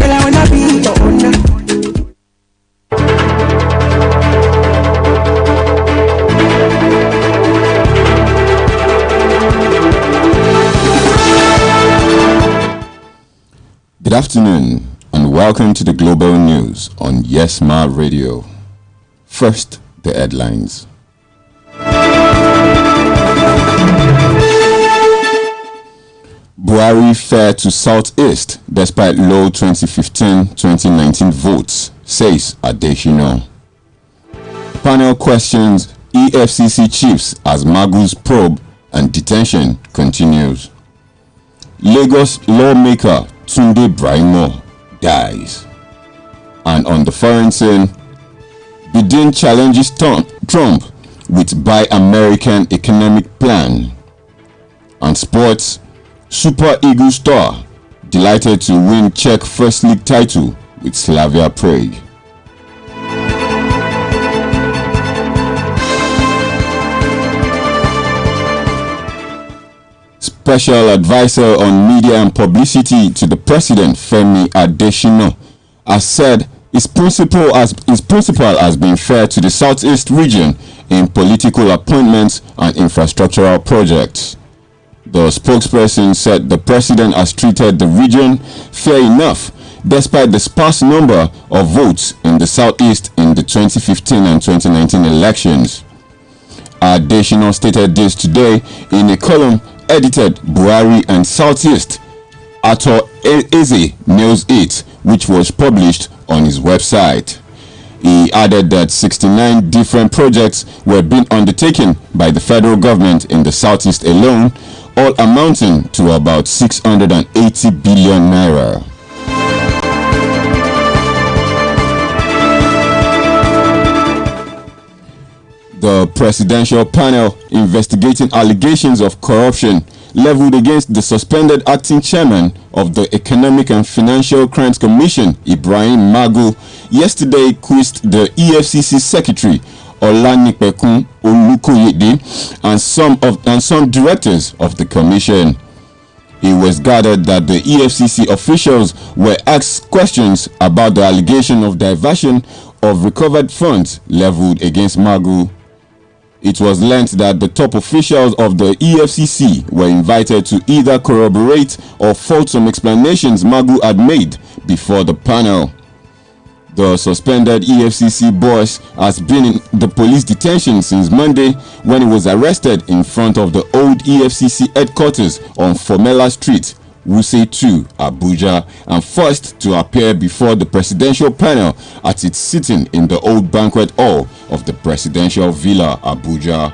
Girl, I wanna be your owner. Good afternoon and welcome to the Global News on Yesma Radio. First, the headlines. Buhari fair to Southeast despite low 2015-2019 votes, says Adeshina. Panel questions EFCC chiefs as Magu's probe and detention continues. Lagos lawmaker Tunde Braimo dies. And on the foreign scene, Biden challenges Trump with Buy American economic plan. And sports, Super Eagles star delighted to win Czech First League title with Slavia Prague. Special advisor on media and publicity to the president, Femi Adesina, has said his principle has been fair to the Southeast region in political appointments and infrastructural projects. The spokesperson said the president has treated the region fair enough despite the sparse number of votes in the Southeast in the 2015 and 2019 elections. Adesina stated this today in a column edited Buhari and Southeast. Ato Eze Nails It, which was published on his website. He added that 69 different projects were being undertaken by the federal government in the Southeast alone, all amounting to about 680 billion naira. The presidential panel investigating allegations of corruption leveled against the suspended acting chairman of the Economic and Financial Crimes Commission, Ibrahim Magu, yesterday quizzed the EFCC secretary, Olanipekun Olukoyede, and some directors of the commission. It was gathered that the EFCC officials were asked questions about the allegation of diversion of recovered funds leveled against Magu. It was learnt that the top officials of the EFCC were invited to either corroborate or fault some explanations Magu had made before the panel. The suspended EFCC boss has been in the police detention since Monday when he was arrested in front of the old EFCC headquarters on Formella Street, Wuse 2, Abuja, and forced to appear before the presidential panel at its sitting in the old banquet hall of the presidential villa, Abuja.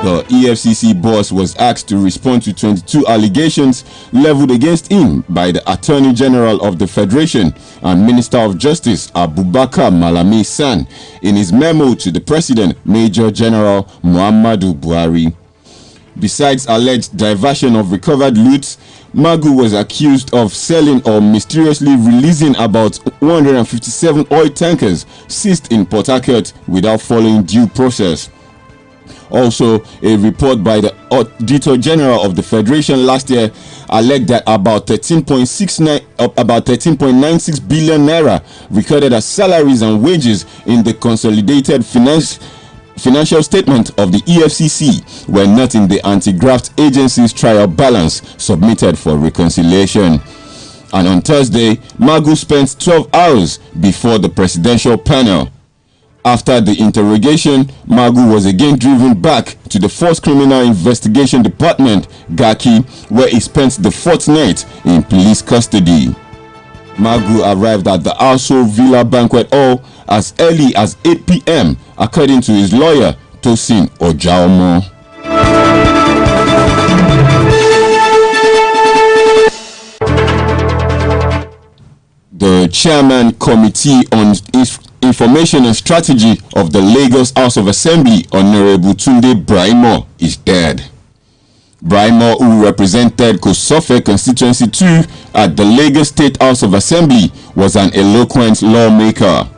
The EFCC boss was asked to respond to 22 allegations leveled against him by the Attorney General of the Federation and Minister of Justice, Abubakar Malami San, in his memo to the President, Major General Muhammadu Buhari. Besides alleged diversion of recovered loot, Magu was accused of selling or mysteriously releasing about 157 oil tankers seized in Port Harcourt without following due process. Also, a report by the Auditor General of the Federation last year alleged that about 13.96 billion naira recorded as salaries and wages in the consolidated financial statement of the EFCC were not in the anti-graft agency's trial balance submitted for reconciliation. And on Thursday, Magu spent 12 hours before the presidential panel. After the interrogation, Magu was again driven back to the Force Criminal Investigation Department, Gaki, where he spent the fortnight in police custody. Magu arrived at the Aso Villa Banquet Hall as early as 8 p.m. according to his lawyer, Tosin Ojaomo. The Chairman Committee on Information and Strategy of the Lagos House of Assembly, Honorable Tunde Braimo, is dead. Braimo, who represented Kosofe Constituency 2 at the Lagos State House of Assembly, was an eloquent lawmaker.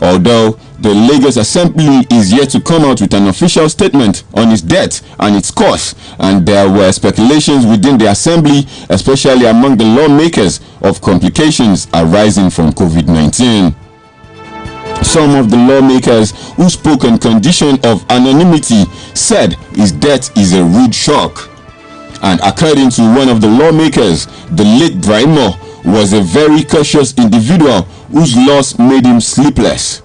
Although the Lagos Assembly is yet to come out with an official statement on its debt and its cost, and there were speculations within the assembly, especially among the lawmakers, of complications arising from COVID-19. Some of the lawmakers who spoke on condition of anonymity said his death is a rude shock. And according to one of the lawmakers, the late Braimo was a very cautious individual whose loss made him sleepless.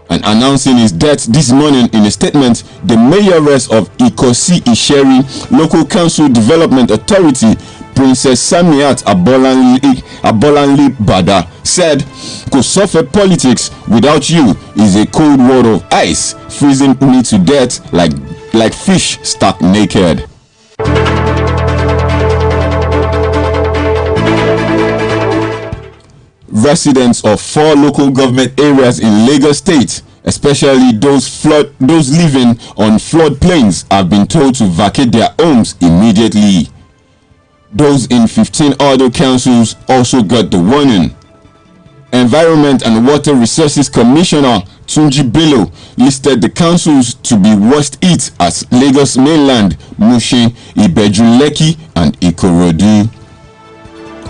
And announcing his death this morning in a statement, the mayoress of Ikosi Isheri Local Council Development Authority, Princess Samiat Abolanle Bada, said, "Kosofe politics without you is a cold world of ice, freezing me to death like fish stuck naked." Residents of 4 local government areas in Lagos State, especially those living on floodplains, have been told to vacate their homes immediately. Those in 15 other councils also got the warning. Environment and Water Resources Commissioner Tunji Bello listed the councils to be worst hit as Lagos Mainland, Mushin, Ibeju-Lekki and Ikorodu.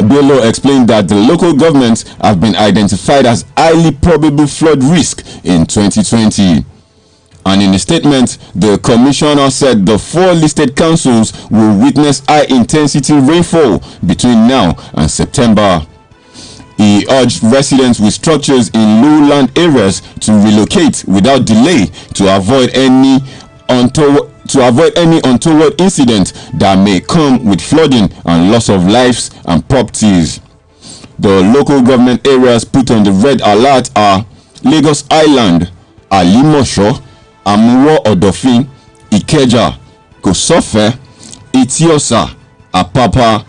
Bello explained that the local governments have been identified as highly probable flood risk in 2020. And in a statement, the commissioner said the 4 listed councils will witness high-intensity rainfall between now and September. He urged residents with structures in lowland areas to relocate without delay to avoid any untoward incident that may come with flooding and loss of lives and properties. The local government areas put on the red alert are Lagos Island, Alimosho, Amuwo Odofin, Ikeja, Kosofe, Etiosa, Apapa,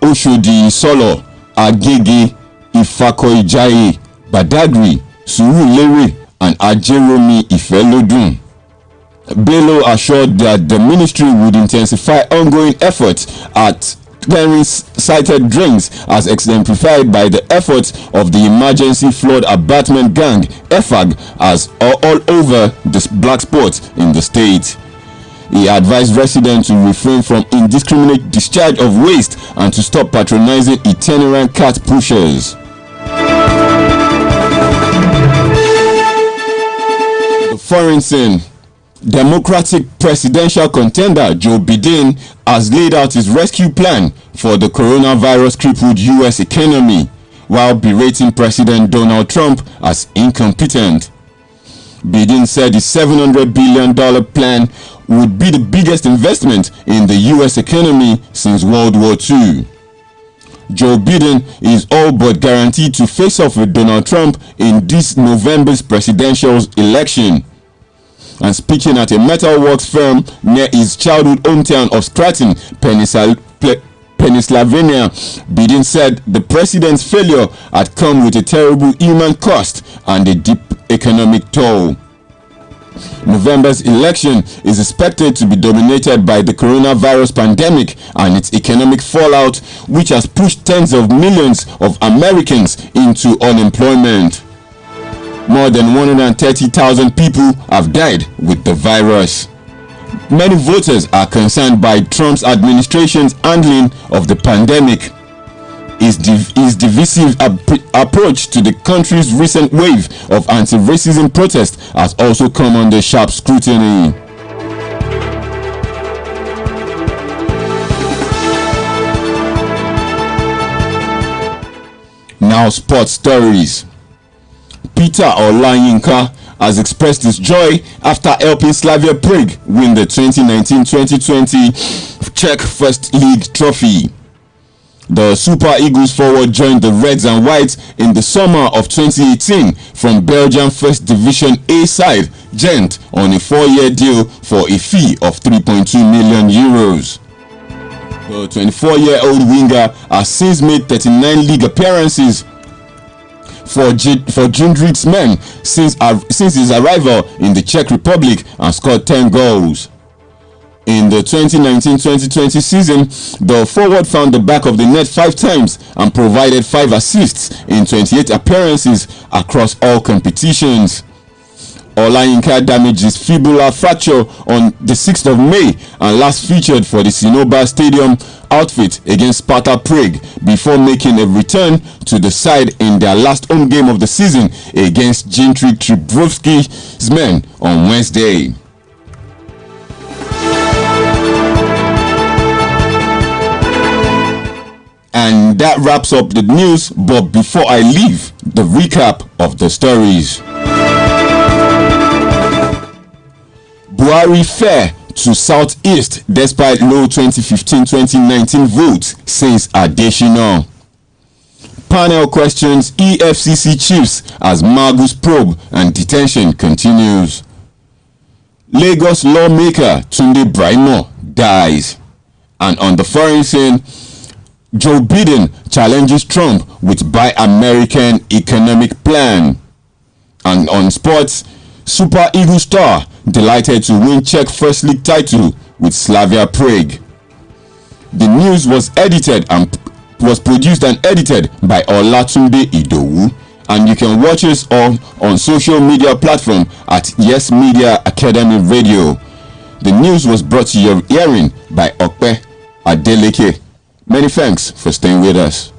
Oshodi Solo, Agege, Ifakoijaye, Badagry, Surulere, and Ajeromi Ifelodun. Bello assured that the ministry would intensify ongoing efforts at clearing sighted drains, as exemplified by the efforts of the Emergency Flood Abatement Gang (EFAG) as all over the black spots in the state. He advised residents to refrain from indiscriminate discharge of waste and to stop patronizing itinerant cart pushers. The foreign scene. Democratic presidential contender Joe Biden has laid out his rescue plan for the coronavirus-crippled U.S. economy, while berating President Donald Trump as incompetent. Biden said his $700 billion plan would be the biggest investment in the U.S. economy since World War II. Joe Biden is all but guaranteed to face off with Donald Trump in this November's presidential election. And speaking at a metalworks firm near his childhood hometown of Scranton, Pennsylvania, Biden said the president's failure had come with a terrible human cost and a deep economic toll. November's election is expected to be dominated by the coronavirus pandemic and its economic fallout, which has pushed tens of millions of Americans into unemployment. More than 130,000 people have died with the virus. Many voters are concerned by Trump's administration's handling of the pandemic. His divisive approach to the country's recent wave of anti-racism protests has also come under sharp scrutiny. Now, sports stories. Peter Olayinka has expressed his joy after helping Slavia Prague win the 2019-2020 Czech First League trophy. The Super Eagles forward joined the Reds and Whites in the summer of 2018 from Belgium First Division A side Gent on a 4-year deal for a fee of €3.2 million. The 24-year-old winger has since made 39 league appearances for Jindřich's men since his arrival in the Czech Republic and scored 10 goals. In the 2019-2020 season, the forward found the back of the net 5 times and provided 5 assists in 28 appearances across all competitions. Olayinka damaged his fibular fracture on the 6th of May and last featured for the Sinoba Stadium outfit against Sparta Prague before making a return to the side in their last home game of the season against Jintrik Tribrovski's men on Wednesday. And that wraps up the news, but before I leave, the recap of the stories. Buhari fair to Southeast despite low 2015-2019 votes, says Adesina. Panel questions EFCC chiefs as Magus probe and detention continues. Lagos lawmaker Tunde Braimo dies. And on the foreign scene, Joe Biden challenges Trump with Buy American economic plan. And on sports, Super Eagle star delighted to win Czech First League title with Slavia Prague. The news was produced and edited by Olatunde Idowu, and you can watch us on social media platform at Yes Media Academy Radio. The news was brought to your hearing by Okpe Adeleke. Many thanks for staying with us.